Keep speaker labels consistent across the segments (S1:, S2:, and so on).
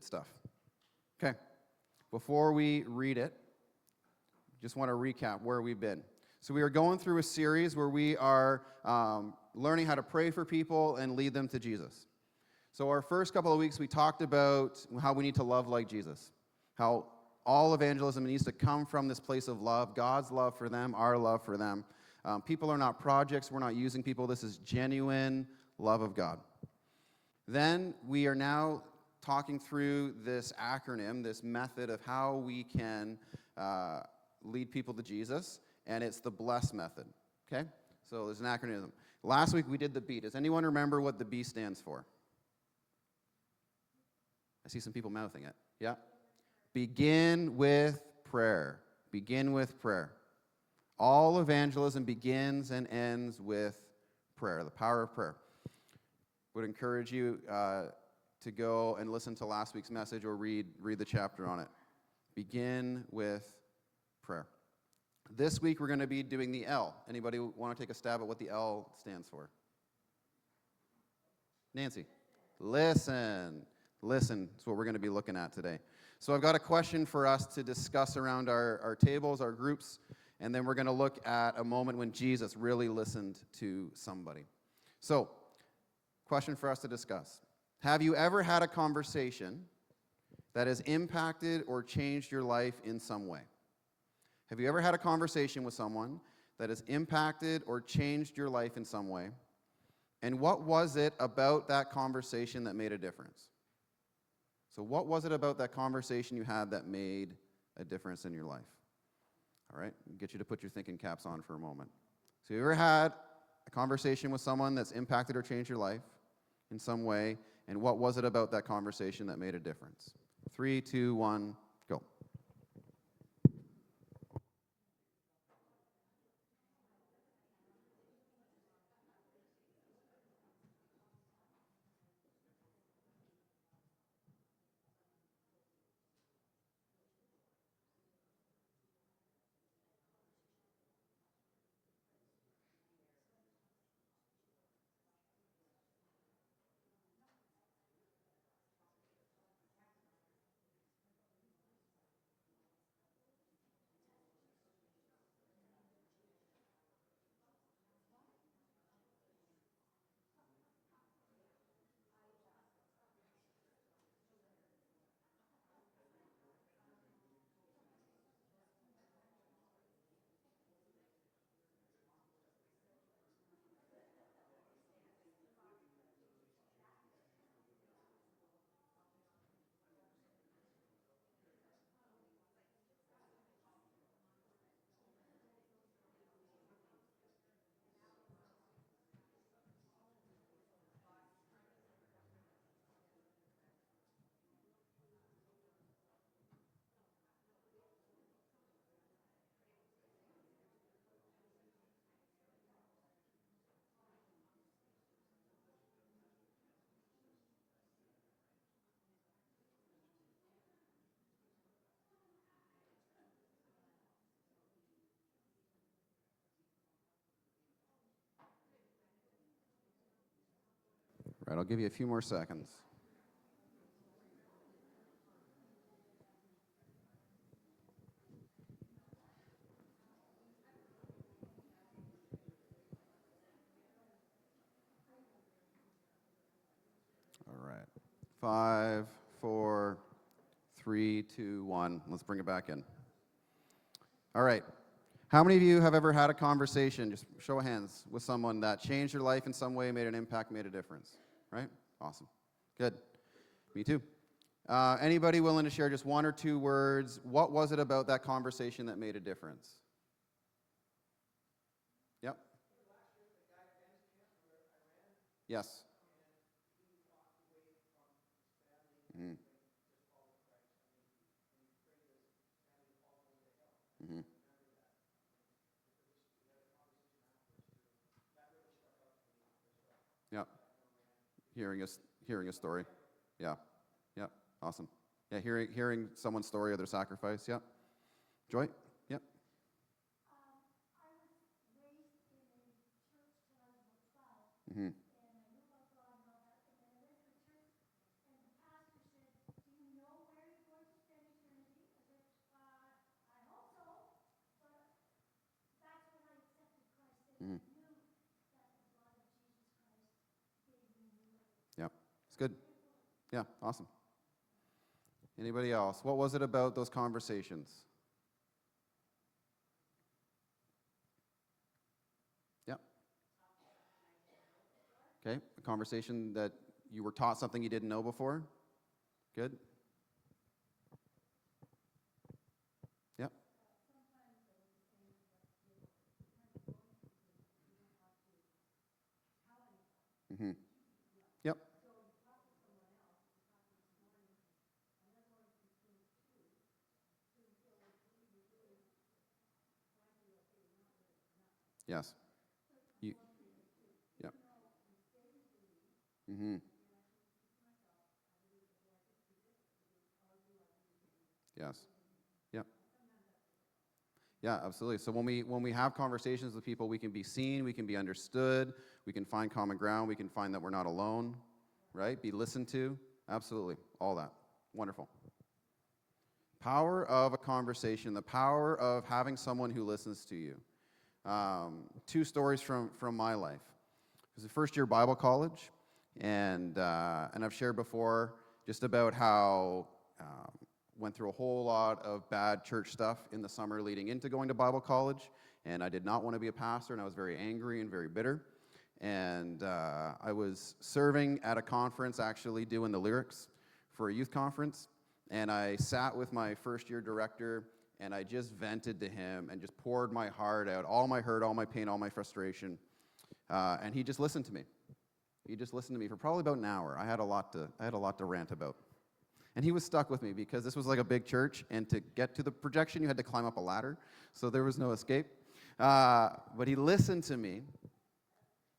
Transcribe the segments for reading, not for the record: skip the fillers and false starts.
S1: Good stuff. Okay. Before we read it, just want to recap where we've been. So we are going through a series where we are learning how to pray for people and lead them to Jesus. So our first couple of weeks, we talked about how we need to love like Jesus, how all evangelism needs to come from this place of love, God's love for them, our love for them. People are not projects. We're not using people. This is genuine love of God. Then we are now talking through this acronym, this method of how we can lead people to Jesus, and it's the BLESS method, okay? So there's an acronym. Last week we did the B. Does anyone remember what the B stands for? I see some people mouthing it. Yeah? Begin with prayer. Begin with prayer. All evangelism begins and ends with prayer, the power of prayer. Would encourage you to go and listen to last week's message or read the chapter on it. Begin with prayer. This week we're going to be doing the L. Anybody want to take a stab at what the L stands for? Nancy. Listen. Listen is what we're going to be looking at today. So I've got a question for us to discuss around our tables, our groups, and then we're going to look at a moment when Jesus really listened to somebody. So, question for us to discuss. Have you ever had a conversation that has impacted or changed your life in some way? Have you ever had a conversation with someone that has impacted or changed your life in some way? And what was it about that conversation that made a difference? So what was it about that conversation you had that made a difference in your life? All right, I'll get you to put your thinking caps on for a moment. So you ever had a conversation with someone that's impacted or changed your life in some way, and what was it about that conversation that made a difference? 3, 2, 1, go. All right, I'll give you a few more seconds. All right. 5, 4, 3, 2, 1. Let's bring it back in. All right. How many of you have ever had a conversation, just show of hands, with someone that changed your life in some way, made an impact, made a difference? Right? Awesome. Good. Me too. Anybody willing to share just 1 or 2 words? What was it about that conversation that made a difference? Yep. Yes. Mm-hmm. Mm-hmm. Yep. Hearing a story. Yeah. Yep. Awesome. Yeah, hearing someone's story of their sacrifice. Yep. Joy? Yep. Mm-hmm. Yep. It's good. Yeah, awesome. Anybody else? What was it about those conversations? Yep. Okay. A conversation that you were taught something you didn't know before? Good. Yep. Mm-hmm. Yep. Yes. You, yep. Mm-hmm. Yes. Yep. Yeah, absolutely. So when we have conversations with people, we can be seen, we can be understood, we can find common ground, we can find that we're not alone, right? Be listened to. Absolutely. All that. Wonderful. Power of a conversation, the power of having someone who listens to you. Two stories from my life. It was a first-year Bible college, and I've shared before just about how went through a whole lot of bad church stuff in the summer leading into going to Bible college, and I did not want to be a pastor, and I was very angry and very bitter. And I was serving at a conference, actually doing the lyrics for a youth conference, and I sat with my first-year director, and I just vented to him and just poured my heart out, all my hurt, all my pain, all my frustration, and he just listened to me. He just listened to me for probably about an hour. I had a lot to rant about. And he was stuck with me because this was like a big church, and to get to the projection, you had to climb up a ladder, so there was no escape. But he listened to me.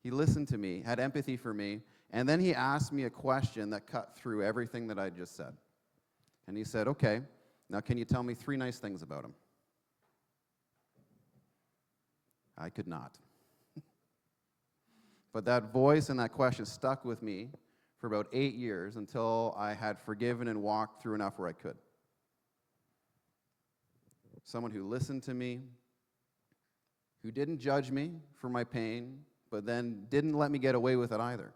S1: He listened to me, had empathy for me, and then he asked me a question that cut through everything that I just said. And he said, okay, now can you tell me 3 nice things about him? I could not. But that voice and that question stuck with me for about 8 years until I had forgiven and walked through enough where I could. Someone who listened to me, who didn't judge me for my pain, but then didn't let me get away with it either.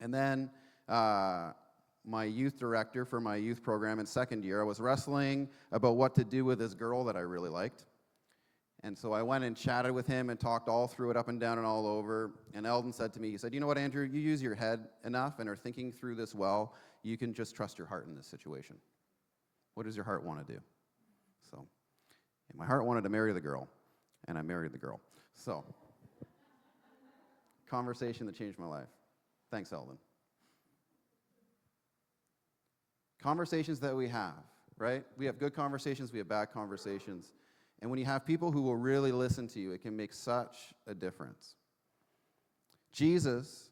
S1: And then my youth director for my youth program in second year, I was wrestling about what to do with this girl that I really liked. And so I went and chatted with him and talked all through it, up and down and all over. And Eldon said to me, he said, you know what, Andrew, you use your head enough and are thinking through this well, you can just trust your heart in this situation. What does your heart want to do? So my heart wanted to marry the girl, and I married the girl. So, conversation that changed my life. Thanks, Eldon. Conversations that we have, right? We have good conversations, we have bad conversations. And when you have people who will really listen to you, it can make such a difference. Jesus,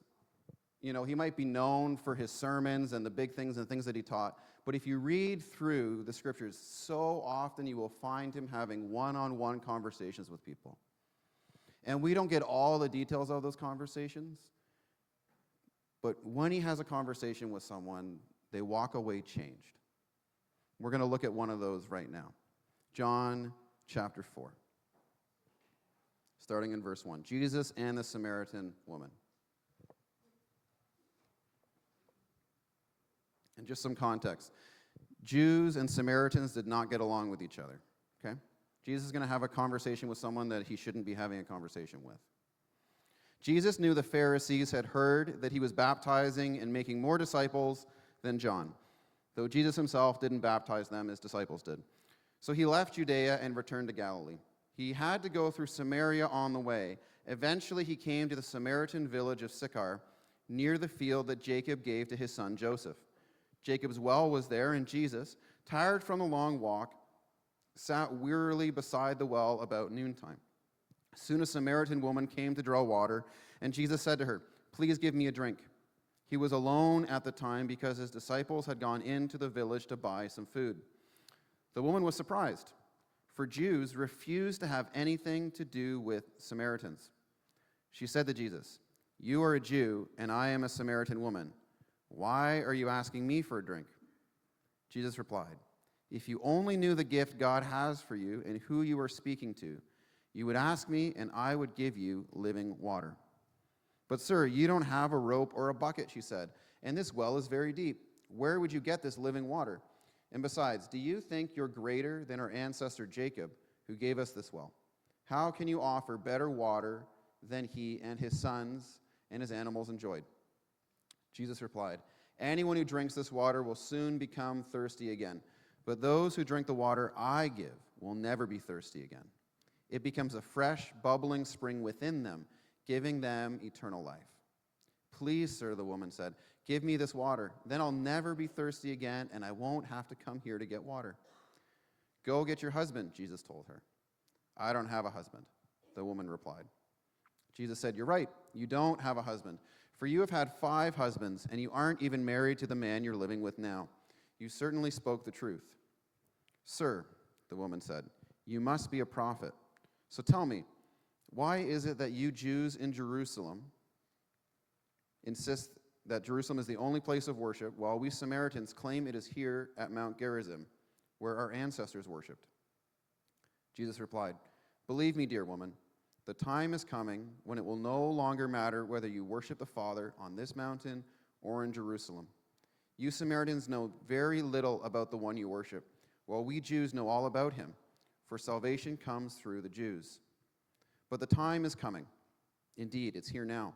S1: you know, he might be known for his sermons and the big things and things that he taught, but if you read through the scriptures, so often you will find him having one-on-one conversations with people. And we don't get all the details of those conversations, but when he has a conversation with someone, they walk away changed. We're going to look at one of those right now. John chapter 4, starting in verse 1. Jesus and the Samaritan woman. And just some context. Jews and Samaritans did not get along with each other, okay? Jesus is going to have a conversation with someone that he shouldn't be having a conversation with. Jesus knew the Pharisees had heard that he was baptizing and making more disciples than John, though Jesus himself didn't baptize them, his disciples did. So he left Judea and returned to Galilee. He had to go through Samaria on the way. Eventually he came to the Samaritan village of Sychar, near the field that Jacob gave to his son Joseph. Jacob's well was there, and Jesus, tired from the long walk, sat wearily beside the well about noontime. Soon a Samaritan woman came to draw water, and Jesus said to her, "Please give me a drink." He was alone at the time because his disciples had gone into the village to buy some food. The woman was surprised, for Jews refused to have anything to do with Samaritans. She said to Jesus, "You are a Jew, and I am a Samaritan woman. Why are you asking me for a drink?" Jesus replied, "If you only knew the gift God has for you and who you are speaking to, you would ask me, and I would give you living water." "But sir, you don't have a rope or a bucket," she said, "and this well is very deep. Where would you get this living water? And besides, do you think you're greater than our ancestor Jacob, who gave us this well? How can you offer better water than he and his sons and his animals enjoyed?" Jesus replied, "Anyone who drinks this water will soon become thirsty again. But those who drink the water I give will never be thirsty again. It becomes a fresh, bubbling spring within them, giving them eternal life." "Please, sir," the woman said, "give me this water. Then I'll never be thirsty again, and I won't have to come here to get water." "Go get your husband," Jesus told her. "I don't have a husband," the woman replied. Jesus said, "You're right, you don't have a husband. For you have had 5 husbands, and you aren't even married to the man you're living with now. You certainly spoke the truth." "Sir," the woman said, "you must be a prophet. So tell me, why is it that you Jews in Jerusalem insist that Jerusalem is the only place of worship, while we Samaritans claim it is here at Mount Gerizim, where our ancestors worshipped?" Jesus replied, "Believe me, dear woman, the time is coming when it will no longer matter whether you worship the Father on this mountain or in Jerusalem. You Samaritans know very little about the one you worship, while we Jews know all about him, for salvation comes through the Jews. But the time is coming, indeed, it's here now,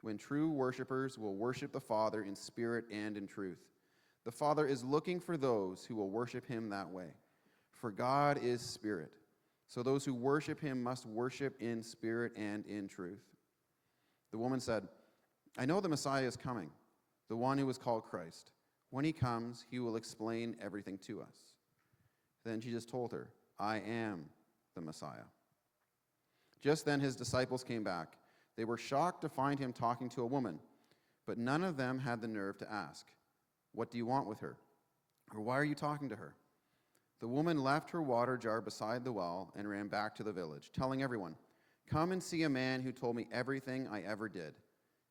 S1: when true worshipers will worship the Father in spirit and in truth. The Father is looking for those who will worship him that way. For God is spirit, so those who worship him must worship in spirit and in truth." The woman said, "I know the Messiah is coming, the one who is called Christ. When he comes, he will explain everything to us." Then Jesus told her, "I am the Messiah." Just then his disciples came back. They were shocked to find him talking to a woman, but none of them had the nerve to ask, "What do you want with her?" or "Why are you talking to her?" The woman left her water jar beside the well and ran back to the village, telling everyone, "Come and see a man who told me everything I ever did.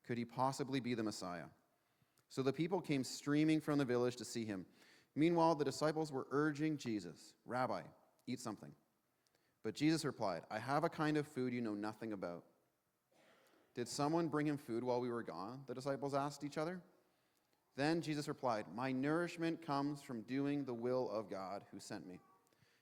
S1: Could he possibly be the Messiah?" So the people came streaming from the village to see him. Meanwhile, the disciples were urging Jesus, "Rabbi, eat something." But Jesus replied, "I have a kind of food you know nothing about." "Did someone bring him food while we were gone?" the disciples asked each other. Then Jesus replied, "My nourishment comes from doing the will of God who sent me,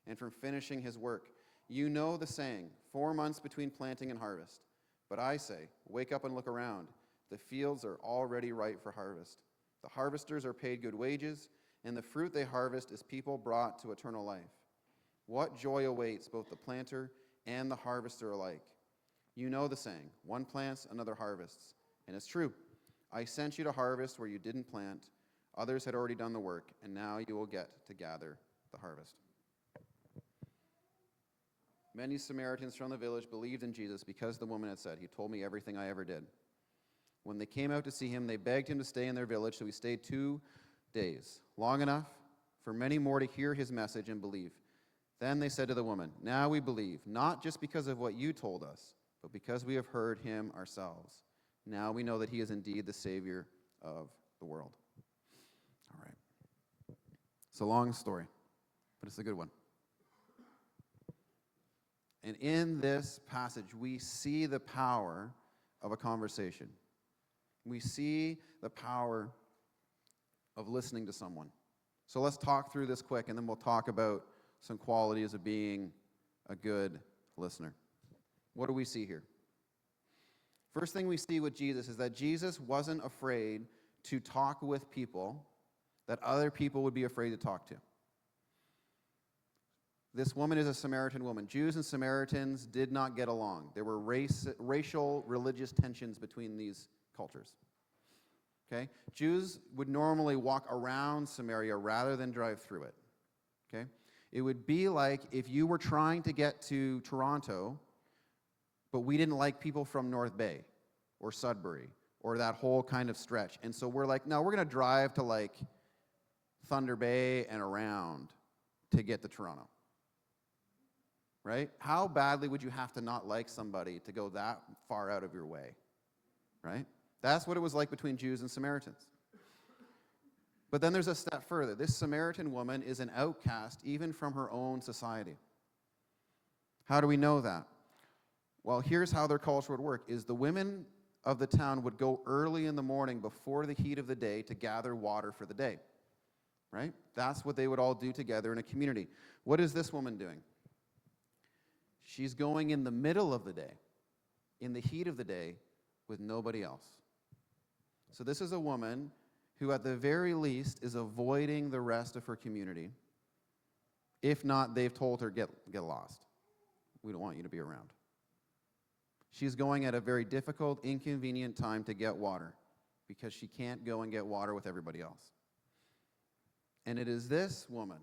S1: and from finishing his work. You know the saying, 4 months between planting and harvest. But I say, wake up and look around. The fields are already ripe for harvest. The harvesters are paid good wages, and the fruit they harvest is people brought to eternal life. What joy awaits both the planter and the harvester alike. You know the saying, one plants, another harvests. And it's true. I sent you to harvest where you didn't plant. Others had already done the work, and now you will get to gather the harvest." Many Samaritans from the village believed in Jesus because the woman had said, "He told me everything I ever did." When they came out to see him, they begged him to stay in their village, so he stayed 2 days, long enough for many more to hear his message and believe. Then they said to the woman, "Now we believe, not just because of what you told us, but because we have heard him ourselves. Now we know that he is indeed the Savior of the world." All right. It's a long story, but it's a good one. And in this passage, we see the power of a conversation. We see the power of listening to someone. So let's talk through this quick, and then we'll talk about some qualities of being a good listener. What do we see here? First thing we see with Jesus is that Jesus wasn't afraid to talk with people that other people would be afraid to talk to. This woman is a Samaritan woman. Jews and Samaritans did not get along. There were racial, religious tensions between these cultures. Okay? Jews would normally walk around Samaria rather than drive through it. Okay? It would be like if you were trying to get to Toronto, but we didn't like people from North Bay or Sudbury or that whole kind of stretch. And so we're like, no, we're going to drive to like Thunder Bay and around to get to Toronto. Right? How badly would you have to not like somebody to go that far out of your way? Right? That's what it was like between Jews and Samaritans. But then there's a step further. This Samaritan woman is an outcast even from her own society. How do we know that? Well, here's how their culture would work, is the women of the town would go early in the morning before the heat of the day to gather water for the day. Right? That's what they would all do together in a community. What is this woman doing? She's going in the middle of the day, in the heat of the day, with nobody else. So this is a woman who, at the very least, is avoiding the rest of her community. If not, they've told her, get lost. We don't want you to be around. She's going at a very difficult, inconvenient time to get water because she can't go and get water with everybody else. And it is this woman,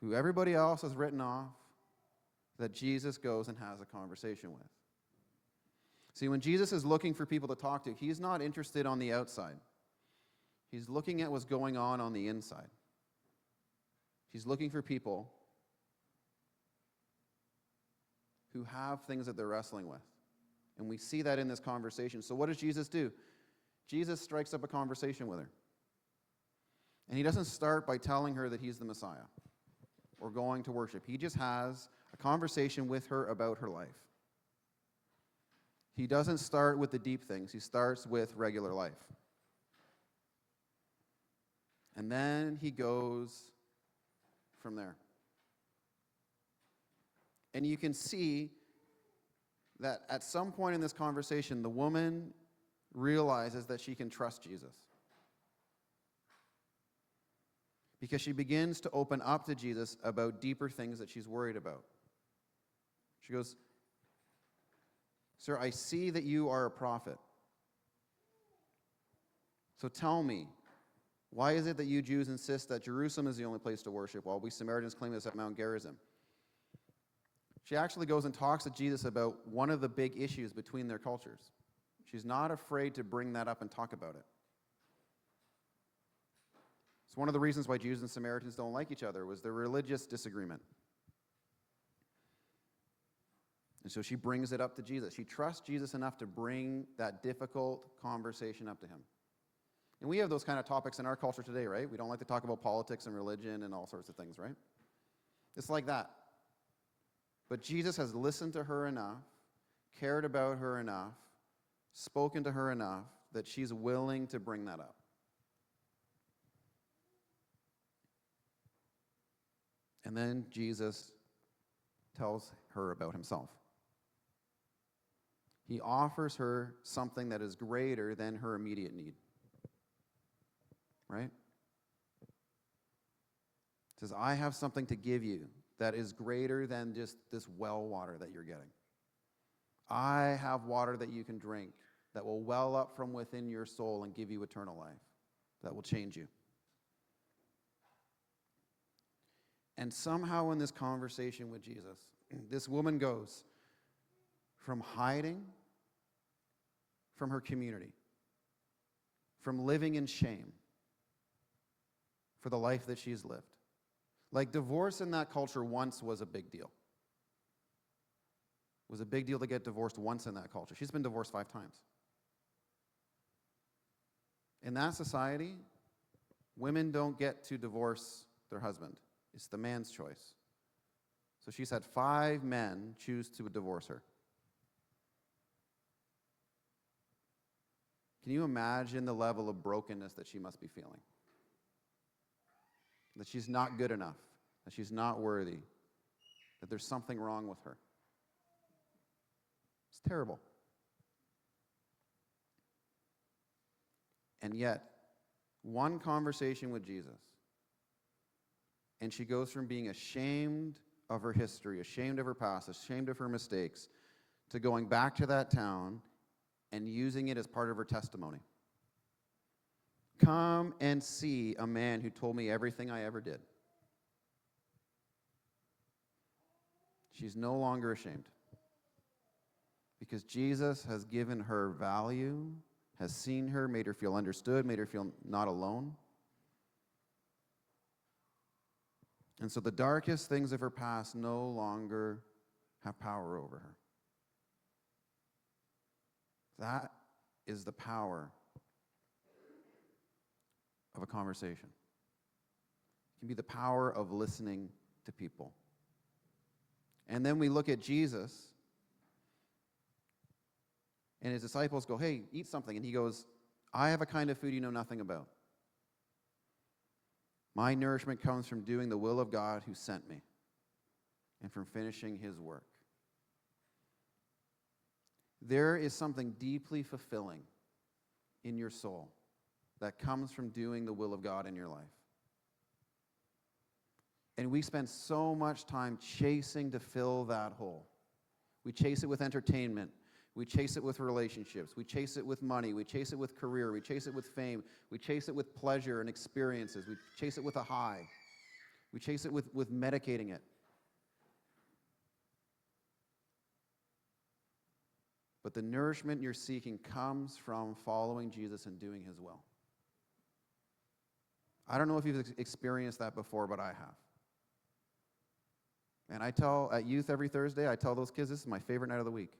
S1: who everybody else has written off, that Jesus goes and has a conversation with. See, when Jesus is looking for people to talk to, he's not interested on the outside. He's looking at what's going on the inside. He's looking for people who have things that they're wrestling with. And we see that in this conversation. So what does Jesus do? Jesus strikes up a conversation with her. And he doesn't start by telling her that he's the Messiah or going to worship. He just has a conversation with her about her life. He doesn't start with the deep things. He starts with regular life. And then he goes from there. And you can see that at some point in this conversation, the woman realizes that she can trust Jesus. Because she begins to open up to Jesus about deeper things that she's worried about. She goes, "Sir, I see that you are a prophet. So tell me, why is it that you Jews insist that Jerusalem is the only place to worship, while we Samaritans claim this at Mount Gerizim?" She actually goes and talks to Jesus about one of the big issues between their cultures. She's not afraid to bring that up and talk about it. It's one of the reasons why Jews and Samaritans don't like each other, was their religious disagreement. And so she brings it up to Jesus. She trusts Jesus enough to bring that difficult conversation up to him. And we have those kind of topics in our culture today, right? We don't like to talk about politics and religion and all sorts of things, right? It's like that. But Jesus has listened to her enough, cared about her enough, spoken to her enough that she's willing to bring that up. And then Jesus tells her about himself. He offers her something that is greater than her immediate need. Right? He says, "I have something to give you that is greater than just this well water that you're getting. I have water that you can drink that will well up from within your soul and give you eternal life, that will change you." And somehow in this conversation with Jesus, this woman goes from hiding from her community, from living in shame for the life that she's lived. Like, divorce in that culture once was a big deal. It was a big deal to get divorced once in that culture. She's been divorced 5 times. In that society, women don't get to divorce their husband. It's the man's choice. So she's had 5 men choose to divorce her. Can you imagine the level of brokenness that she must be feeling? That she's not good enough, that she's not worthy, that there's something wrong with her. It's terrible. And yet, one conversation with Jesus, and she goes from being ashamed of her history, ashamed of her past, ashamed of her mistakes, to going back to that town and using it as part of her testimony. Come and see a man who told me everything I ever did. She's no longer ashamed because Jesus has given her value, has seen her, made her feel understood, made her feel not alone. And so the darkest things of her past no longer have power over her. That is the power of a conversation. It can be the power of listening to people. And then we look at Jesus, And his disciples go, hey, eat something. And he goes, I have a kind of food you know nothing about. My nourishment comes from doing the will of God who sent me and from finishing his work. There is something deeply fulfilling in your soul that comes from doing the will of God in your life. And we spend so much time chasing to fill that hole. We chase it with entertainment. We chase it with relationships. We chase it with money. We chase it with career. We chase it with fame. We chase it with pleasure and experiences. We chase it with a high. We chase it with medicating it. But the nourishment you're seeking comes from following Jesus and doing his will. I don't know if you've experienced that before, but I have. And I tell at youth every Thursday, I tell those kids this is my favorite night of the week.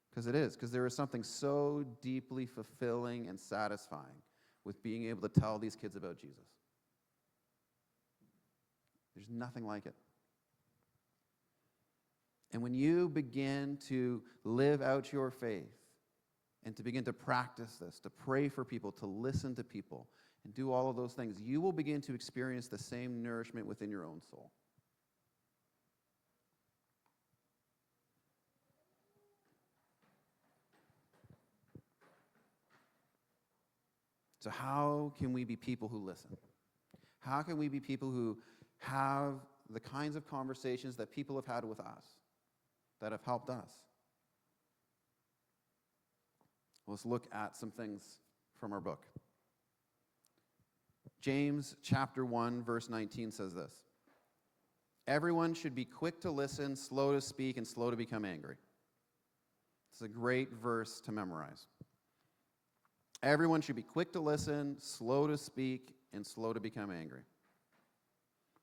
S1: Because it is. Because there is something so deeply fulfilling and satisfying with being able to tell these kids about Jesus. There's nothing like it. And when you begin to live out your faith and to begin to practice this, to pray for people, to listen to people, and do all of those things, you will begin to experience the same nourishment within your own soul. So how can we be people who listen? How can we be people who have the kinds of conversations that people have had with us, that have helped us? Let's look at some things from our book. James chapter 1, verse 19 says this: everyone should be quick to listen, slow to speak, and slow to become angry. It's a great verse to memorize. Everyone should be quick to listen, slow to speak, and slow to become angry.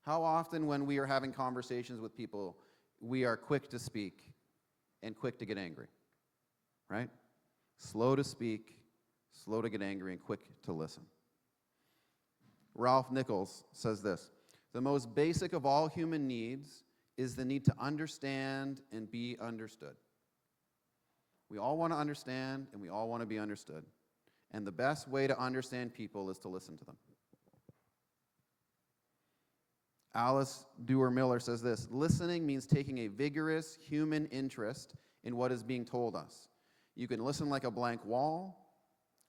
S1: How often when we are having conversations with people, we are quick to speak and quick to get angry, right? Slow to speak, slow to get angry, and quick to listen. Ralph Nichols says this: the most basic of all human needs is the need to understand and be understood. We all want to understand and we all want to be understood. And the best way to understand people is to listen to them. Alice Duer-Miller says this: listening means taking a vigorous human interest in what is being told us. You can listen like a blank wall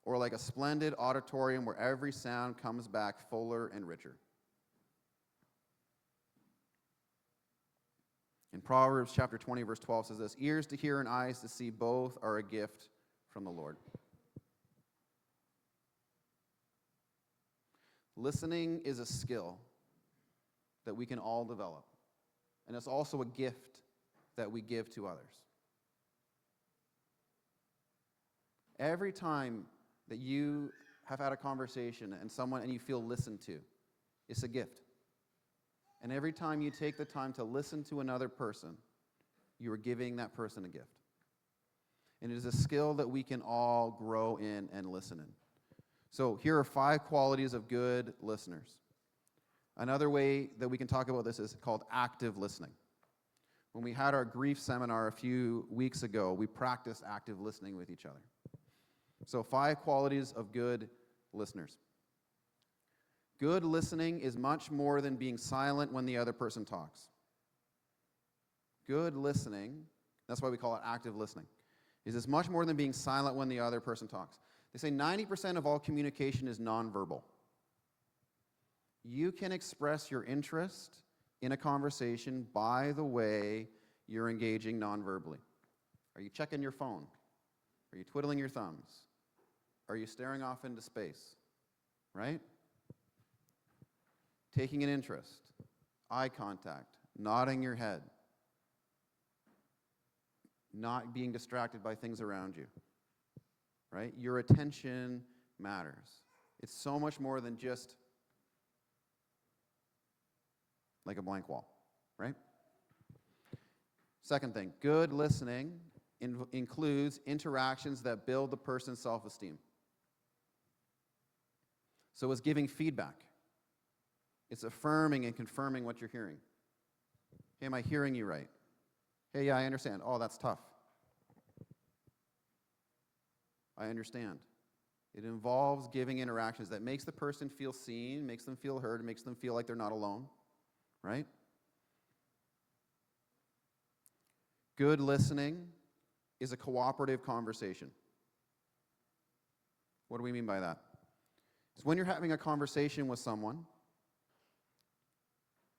S1: or like a splendid auditorium where every sound comes back fuller and richer. In Proverbs chapter 20, verse 12 says this: ears to hear and eyes to see, both are a gift from the Lord. Listening is a skill that we can all develop. And it's also a gift that we give to others. Every time that you have had a conversation and you feel listened to, it's a gift. And every time you take the time to listen to another person, you are giving that person a gift. And it is a skill that we can all grow in and listen in. So here are 5 qualities of good listeners. Another way that we can talk about this is called active listening. When we had our grief seminar a few weeks ago, we practiced active listening with each other. So 5 qualities of good listeners. Good listening is much more than being silent when the other person talks. Good listening, that's why we call it active listening, is much more than being silent when the other person talks. They say 90% of all communication is nonverbal. You can express your interest in a conversation by the way you're engaging nonverbally. Are you checking your phone? Are you twiddling your thumbs? Are you staring off into space? Right? Taking an interest, eye contact, nodding your head, not being distracted by things around you. Right? Your attention matters. It's so much more than just like a blank wall, right? Second thing, good listening includes interactions that build the person's self-esteem. So it's giving feedback. It's affirming and confirming what you're hearing. Hey, am I hearing you right? Hey, yeah, I understand. Oh, that's tough. I understand. It involves giving interactions that makes the person feel seen, makes them feel heard, makes them feel like they're not alone, right? Good listening is a cooperative conversation. What do we mean by that? It's when you're having a conversation with someone,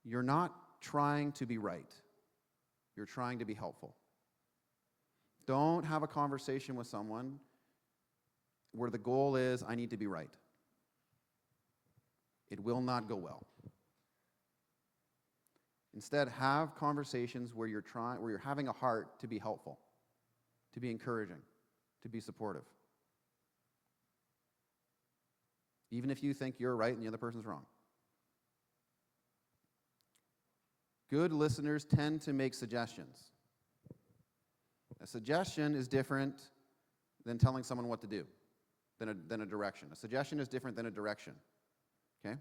S1: you're not trying to be right. You're trying to be helpful. Don't have a conversation with someone where the goal is, I need to be right. It will not go well. Instead, have conversations where you're having a heart to be helpful, to be encouraging, to be supportive. Even if you think you're right and the other person's wrong. Good listeners tend to make suggestions. A suggestion is different than telling someone what to do, than a direction. A suggestion is different than a direction. Okay?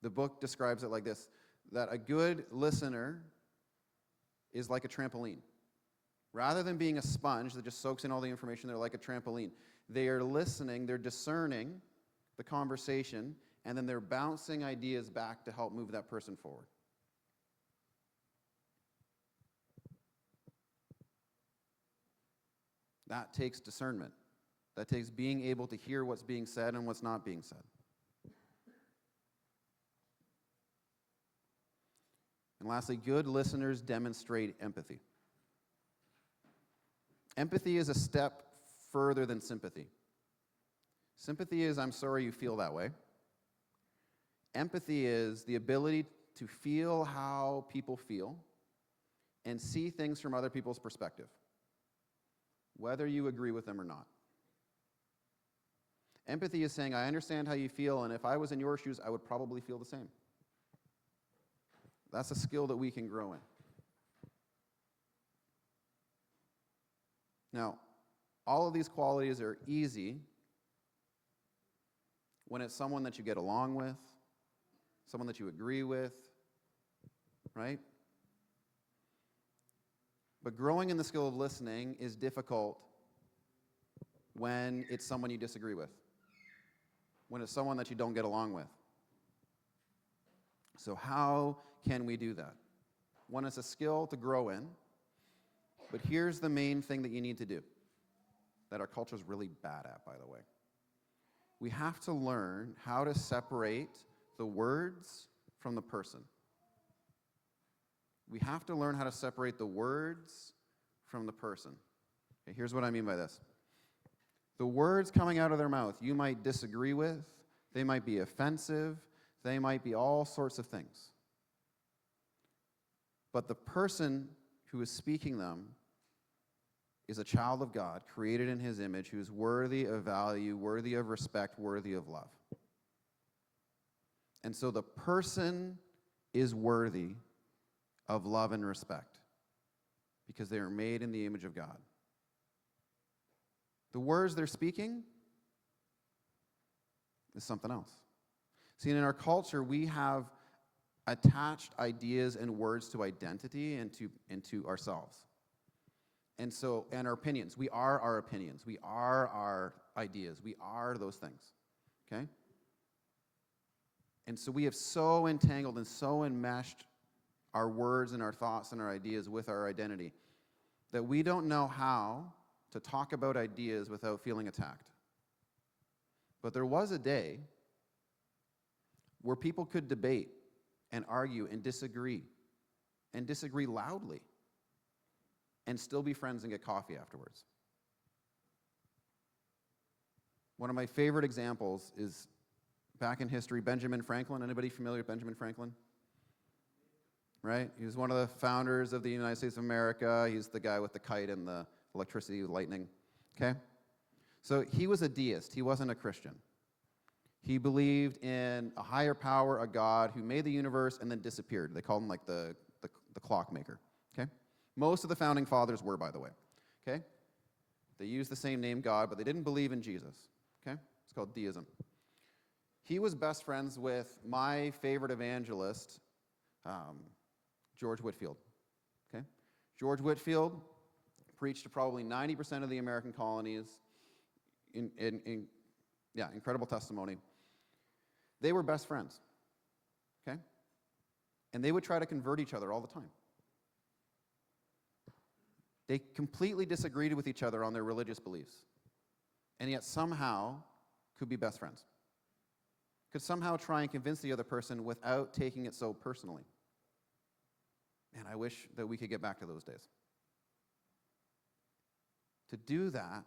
S1: The book describes it like this, that a good listener is like a trampoline. Rather than being a sponge that just soaks in all the information, they're like a trampoline. They are listening, they're discerning the conversation, and then they're bouncing ideas back to help move that person forward. That takes discernment. That takes being able to hear what's being said and what's not being said. And lastly, good listeners demonstrate empathy. Empathy is a step further than sympathy. Sympathy is, I'm sorry you feel that way. Empathy is the ability to feel how people feel and see things from other people's perspective, whether you agree with them or not. Empathy is saying, I understand how you feel, and if I was in your shoes, I would probably feel the same. That's a skill that we can grow in. Now, all of these qualities are easy when it's someone that you get along with, someone that you agree with, right? But growing in the skill of listening is difficult when it's someone you disagree with, when it's someone that you don't get along with. So how can we do that? One, it's a skill to grow in, but here's the main thing that you need to do, that our culture is really bad at, by the way. We have to learn how to separate the words from the person. We have to learn how to separate the words from the person. Okay, here's what I mean by this. The words coming out of their mouth, you might disagree with, they might be offensive, they might be all sorts of things. But the person who is speaking them is a child of God, created in His image, who is worthy of value, worthy of respect, worthy of love. And so the person is worthy of love and respect because they are made in the image of God. The words they're speaking is something else. See, in our culture, we have attached ideas and words to identity and to ourselves. And our opinions. We are our opinions. We are our ideas. We are those things. Okay? And so we have so entangled and so enmeshed our words and our thoughts and our ideas with our identity that we don't know how to talk about ideas without feeling attacked. But there was a day where people could debate and argue and disagree loudly, and still be friends and get coffee afterwards. One of my favorite examples is back in history, Benjamin Franklin. Anybody familiar with Benjamin Franklin? Right? He was one of the founders of the United States of America. He's the guy with the kite and the electricity, lightning. Okay? So he was a deist. He wasn't a Christian. He believed in a higher power, a God who made the universe and then disappeared. They called him like the clockmaker. Okay? Most of the founding fathers were, by the way. Okay? They used the same name, God, but they didn't believe in Jesus. Okay? It's called deism. He was best friends with my favorite evangelist, George Whitefield. Okay? George Whitefield preached to probably 90% of the American colonies. Incredible testimony. They were best friends, okay? And they would try to convert each other all the time. They completely disagreed with each other on their religious beliefs, and yet somehow could be best friends. Could somehow try and convince the other person without taking it so personally. Man, I wish that we could get back to those days. To do that,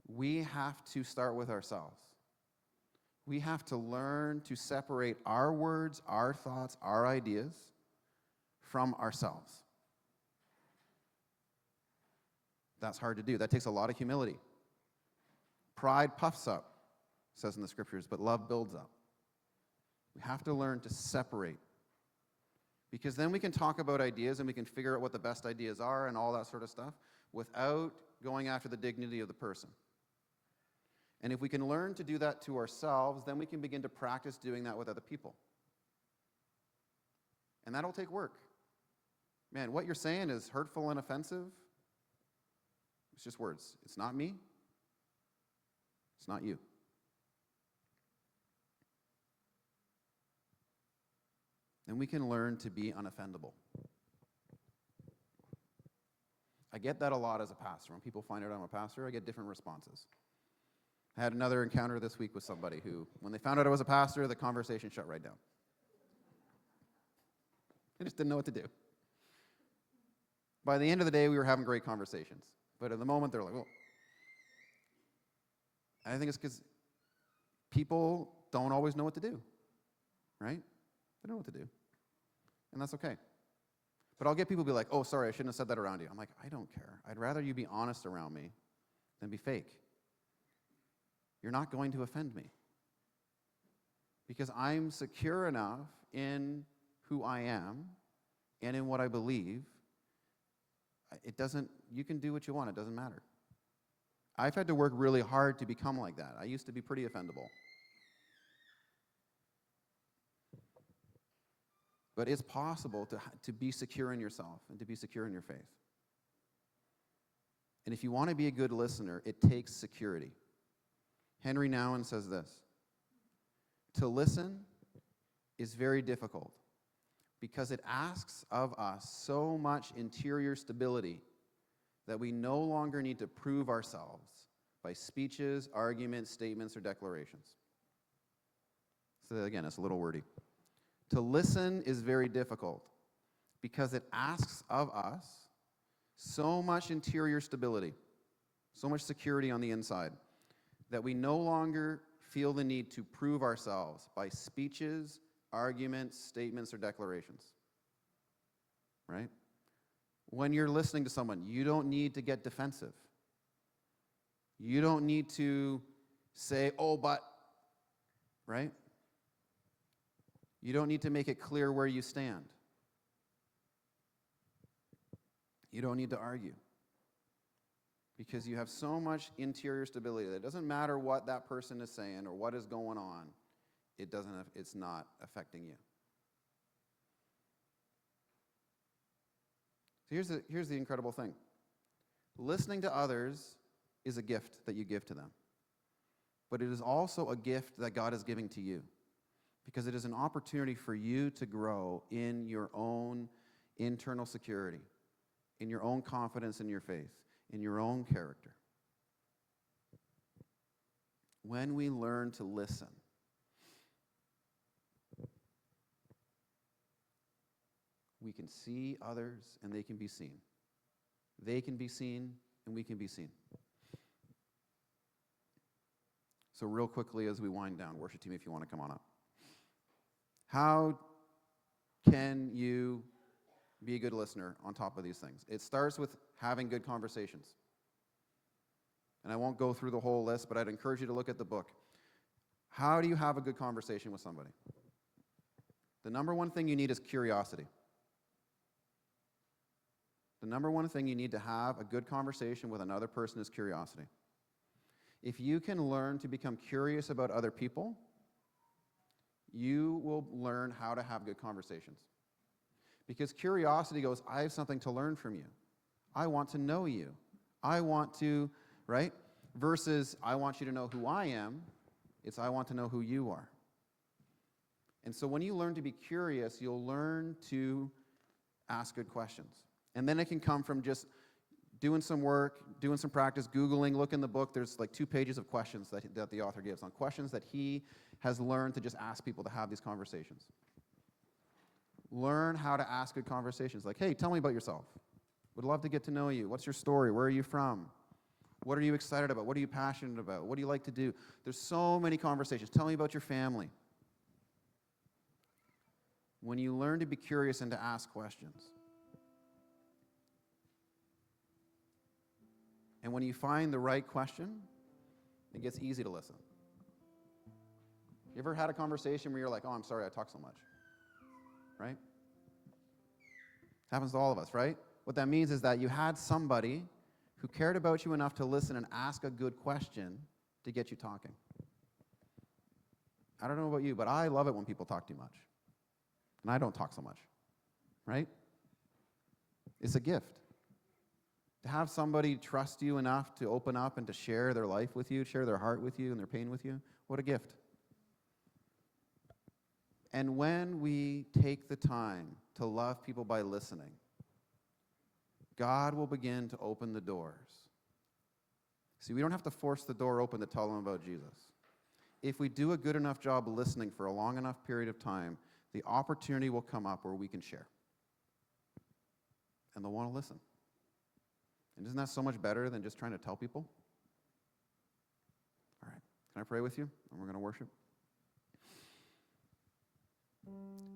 S1: we have to start with ourselves. We have to learn to separate our words, our thoughts, our ideas from ourselves. That's hard to do. That takes a lot of humility. Pride puffs up, says in the scriptures, but love builds up. We have to learn to separate. Because then we can talk about ideas and we can figure out what the best ideas are and all that sort of stuff without going after the dignity of the person. And if we can learn to do that to ourselves, then we can begin to practice doing that with other people. And that'll take work. Man, what you're saying is hurtful and offensive. It's just words. It's not me. It's not you. And we can learn to be unoffendable. I get that a lot as a pastor. When people find out I'm a pastor, I get different responses. I had another encounter this week with somebody who, when they found out I was a pastor, the conversation shut right down. I just didn't know what to do. By the end of the day, we were having great conversations. But at the moment, they're like, well. I think it's because people don't always know what to do, right? They don't know what to do. And that's okay. But I'll get people to be like, oh, sorry, I shouldn't have said that around you. I'm like, I don't care. I'd rather you be honest around me than be fake. You're not going to offend me. Because I'm secure enough in who I am and in what I believe. You can do what you want. It doesn't matter. I've had to work really hard to become like that. I used to be pretty offendable. But it's possible to be secure in yourself and to be secure in your faith. And if you want to be a good listener, it takes security. Henry Nouwen says this: to listen is very difficult because it asks of us so much interior stability that we no longer need to prove ourselves by speeches, arguments, statements, or declarations. So again, it's a little wordy. To listen is very difficult because it asks of us so much interior stability, so much security on the inside, that we no longer feel the need to prove ourselves by speeches, arguments, statements, or declarations. Right? When you're listening to someone, you don't need to get defensive. You don't need to say, oh, but, right? You don't need to make it clear where you stand. You don't need to argue. Because you have so much interior stability that it doesn't matter what that person is saying or what is going on, it's not affecting you. So here's the incredible thing. Listening to others is a gift that you give to them. But it is also a gift that God is giving to you. Because it is an opportunity for you to grow in your own internal security, in your own confidence in your faith, in your own character. When we learn to listen, we can see others and they can be seen. They can be seen and we can be seen. So real quickly as we wind down, worship team, if you want to come on up. How can you be a good listener on top of these things? It starts with having good conversations. And I won't go through the whole list, but I'd encourage you to look at the book. How do you have a good conversation with somebody? The number one thing you need is curiosity. The number one thing you need to have a good conversation with another person is curiosity. If you can learn to become curious about other people, you will learn how to have good conversations. Because curiosity goes, I have something to learn from you. I want to know you. I want to, right? Versus, I want you to know who I am. It's, I want to know who you are. And so when you learn to be curious, you'll learn to ask good questions. And then it can come from just doing some work, doing some practice, Googling, look in the book. There's like 2 pages of questions that the author gives on questions that he has learned to just ask people to have these conversations. Learn how to ask good conversations. Like, hey, tell me about yourself. Would love to get to know you. What's your story? Where are you from? What are you excited about? What are you passionate about? What do you like to do? There's so many conversations. Tell me about your family. When you learn to be curious and to ask questions, and when you find the right question, it gets easy to listen. You ever had a conversation where you're like, oh, I'm sorry I talk so much? Right? Happens to all of us, right? What that means is that you had somebody who cared about you enough to listen and ask a good question to get you talking. I don't know about you, but I love it when people talk too much. And I don't talk so much, right? It's a gift. To have somebody trust you enough to open up and to share their life with you, share their heart with you and their pain with you, what a gift. And when we take the time to love people by listening, God will begin to open the doors. See, we don't have to force the door open to tell them about Jesus. If we do a good enough job listening for a long enough period of time, the opportunity will come up where we can share. And they'll want to listen. And isn't that so much better than just trying to tell people? All right. Can I pray with you? And we're going to worship.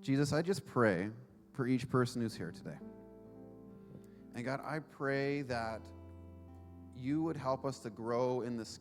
S1: Jesus, I just pray for each person who's here today. And God, I pray that you would help us to grow in this